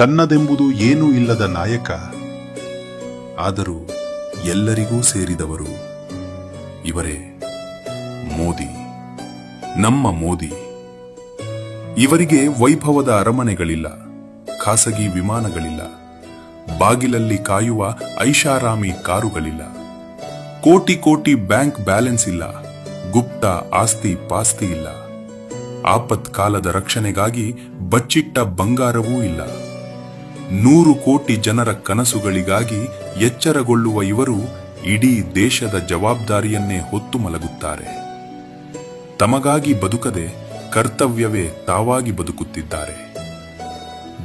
ತನ್ನದೆಂಬುದು ಏನೂ ಇಲ್ಲದ ನಾಯಕ, ಆದರೂ ಎಲ್ಲರಿಗೂ ಸೇರಿದವರು ಇವರೇ ಮೋದಿ, ನಮ್ಮ ಮೋದಿ. ಇವರಿಗೆ ವೈಭವದ ಅರಮನೆಗಳಿಲ್ಲ, ಖಾಸಗಿ ವಿಮಾನಗಳಿಲ್ಲ, ಬಾಗಿಲಲ್ಲಿ ಕಾಯುವ ಐಷಾರಾಮಿ ಕಾರುಗಳಿಲ್ಲ, ಕೋಟಿ ಕೋಟಿ ಬ್ಯಾಂಕ್ ಬ್ಯಾಲೆನ್ಸ್ ಇಲ್ಲ, ಗುಪ್ತ ಆಸ್ತಿ ಪಾಸ್ತಿ ಇಲ್ಲ, ಆಪತ್ಕಾಲದ ರಕ್ಷಣೆಗಾಗಿ ಬಚ್ಚಿಟ್ಟ ಬಂಗಾರವೂ ಇಲ್ಲ. 100 ಕೋಟಿ ಜನರ ಕನಸುಗಳಿಗಾಗಿ ಎಚ್ಚರಗೊಳ್ಳುವ ಇವರು ಇಡೀ ದೇಶದ ಜವಾಬ್ದಾರಿಯನ್ನೇ ಹೊತ್ತು ಮಲಗುತ್ತಾರೆ. ತಮಗಾಗಿ ಬದುಕದೆ ಕರ್ತವ್ಯವೇ ತಾವಾಗಿ ಬದುಕುತ್ತಿದ್ದಾರೆ.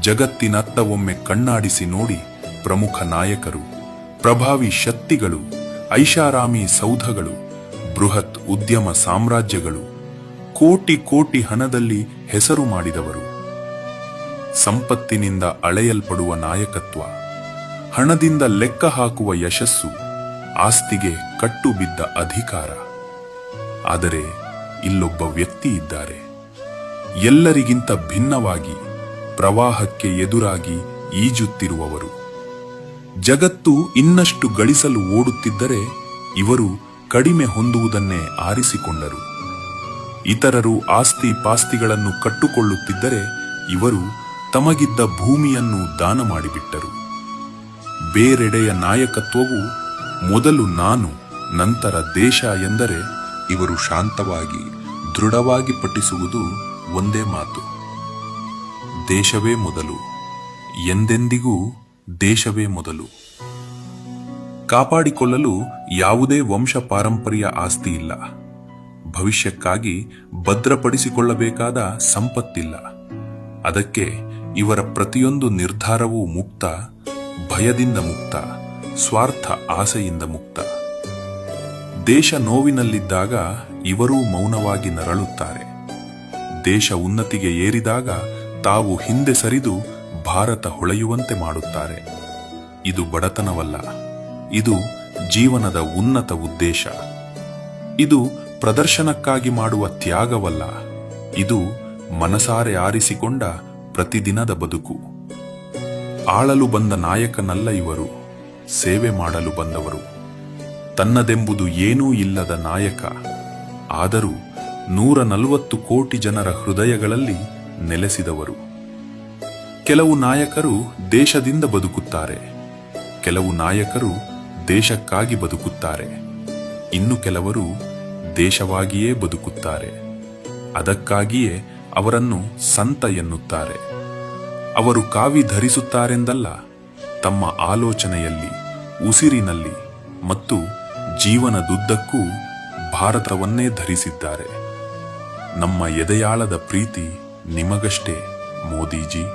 ಜಗತ್ತಿನತ್ತ ಒಮ್ಮೆ ಕಣ್ಣಾಡಿಸಿ ನೋಡಿ. ಪ್ರಮುಖ ನಾಯಕರು, ಪ್ರಭಾವಿ ಶಕ್ತಿಗಳು, ಐಷಾರಾಮಿ ಸೌಧಗಳು, ಬೃಹತ್ ಉದ್ಯಮ ಸಾಮ್ರಾಜ್ಯಗಳು, ಕೋಟಿ ಕೋಟಿ ಹಣದಲ್ಲಿ ಹೆಸರು ಮಾಡಿದವರು, ಸಂಪತ್ತಿನಿಂದ ಅಳೆಯಲ್ಪಡುವ ನಾಯಕತ್ವ, ಹಣದಿಂದ ಲೆಕ್ಕ ಹಾಕುವ ಯಶಸ್ಸು, ಆಸ್ತಿಗೆ ಕಟ್ಟು ಬಿದ್ದ ಅಧಿಕಾರ. ಆದರೆ ಇಲ್ಲೊಬ್ಬ ವ್ಯಕ್ತಿ ಇದ್ದಾರೆ, ಎಲ್ಲರಿಗಿಂತ ಭಿನ್ನವಾಗಿ ಪ್ರವಾಹಕ್ಕೆ ಎದುರಾಗಿ ಈಜುತ್ತಿರುವವರು. ಜಗತ್ತು ಇನ್ನಷ್ಟು ಗಳಿಸಲು ಓಡುತ್ತಿದ್ದರೆ ಇವರು ಕಡಿಮೆ ಹೊಂದುವುದನ್ನೇ ಆರಿಸಿಕೊಂಡರು. ಇತರರು ಆಸ್ತಿ ಪಾಸ್ತಿಗಳನ್ನು ಕಟ್ಟುಕೊಳ್ಳುತ್ತಿದ್ದರೆ ಇವರು ತಮಗಿದ್ದ ಭೂಮಿಯನ್ನು ದಾನ ಮಾಡಿಬಿಟ್ಟರು. ಬೇರೆಡೆಯ ನಾಯಕತ್ವವು ಮೊದಲು ನಾನು, ನಂತರ ದೇಶ ಎಂದರೆ ಇವರು ಶಾಂತವಾಗಿ ದೃಢವಾಗಿ ಪಠಿಸುವುದು ಒಂದೇ ಮಾತು: ದೇಶವೇ ಮೊದಲು, ಎಂದೆಂದಿಗೂ ದೇಶವೇ ಮೊದಲು. ಕಾಪಾಡಿಕೊಳ್ಳಲು ಯಾವುದೇ ವಂಶ ಪಾರಂಪರ್ಯ ಆಸ್ತಿ ಇಲ್ಲ, ಭವಿಷ್ಯಕ್ಕಾಗಿ ಭದ್ರಪಡಿಸಿಕೊಳ್ಳಬೇಕಾದ ಸಂಪತ್ತಿಲ್ಲ. ಅದಕ್ಕೆ ಇವರ ಪ್ರತಿಯೊಂದು ನಿರ್ಧಾರವೂ ಮುಕ್ತ, ಭಯದಿಂದ ಮುಕ್ತ, ಸ್ವಾರ್ಥ ಆಸೆಯಿಂದ ಮುಕ್ತ. ದೇಶ ನೋವಿನಲ್ಲಿದ್ದಾಗ ಇವರೂ ಮೌನವಾಗಿ ನರಳುತ್ತಾರೆ. ದೇಶ ಉನ್ನತಿಗೆ ಏರಿದಾಗ ತಾವು ಹಿಂದೆ ಸರಿದು ಭಾರತ ಹೊಳೆಯುವಂತೆ ಮಾಡುತ್ತಾರೆ. ಇದು ಬಡತನವಲ್ಲ, ಇದು ಜೀವನದ ಉನ್ನತ ಉದ್ದೇಶ. ಇದು ಪ್ರದರ್ಶನಕ್ಕಾಗಿ ಮಾಡುವ ತ್ಯಾಗವಲ್ಲ, ಇದು ಮನಸಾರೆ ಆರಿಸಿಕೊಂಡ ಪ್ರತಿದಿನದ ಬದುಕು. ಆಳಲು ಬಂದ ನಾಯಕನಲ್ಲ ಇವರು, ಸೇವೆ ಮಾಡಲು ಬಂದವರು. ತನ್ನದೆಂಬುದು ಏನೂ ಇಲ್ಲದ ನಾಯಕ, ಆದರೂ 140 ಕೋಟಿ ಜನರ ಹೃದಯಗಳಲ್ಲಿ ನೆಲೆಸಿದವರು. ಕೆಲವು ನಾಯಕರು ದೇಶದಿಂದ ಬದುಕುತ್ತಾರೆ, ಕೆಲವು ನಾಯಕರು ದೇಶಕ್ಕಾಗಿ ಬದುಕುತ್ತಾರೆ, ಇನ್ನು ಕೆಲವರು ದೇಶವಾಗಿಯೇ ಬದುಕುತ್ತಾರೆ. ಅದಕ್ಕಾಗಿಯೇ ಅವರನ್ನು ಸಂತ ಎನ್ನುತ್ತಾರೆ. ಅವರು ಕಾವಿ ಧರಿಸುತ್ತಾರೆಂದಲ್ಲ, ತಮ್ಮ ಆಲೋಚನೆಯಲ್ಲಿ, ಉಸಿರಿನಲ್ಲಿ ಮತ್ತು ಜೀವನದುದ್ದಕ್ಕೂ ಭಾರತವನ್ನೇ ಧರಿಸಿದ್ದಾರೆ. ನಮ್ಮ ಎದೆಯಾಳದ ಪ್ರೀತಿ ನಿಮಗಷ್ಟೇ ಮೋದಿಜಿ.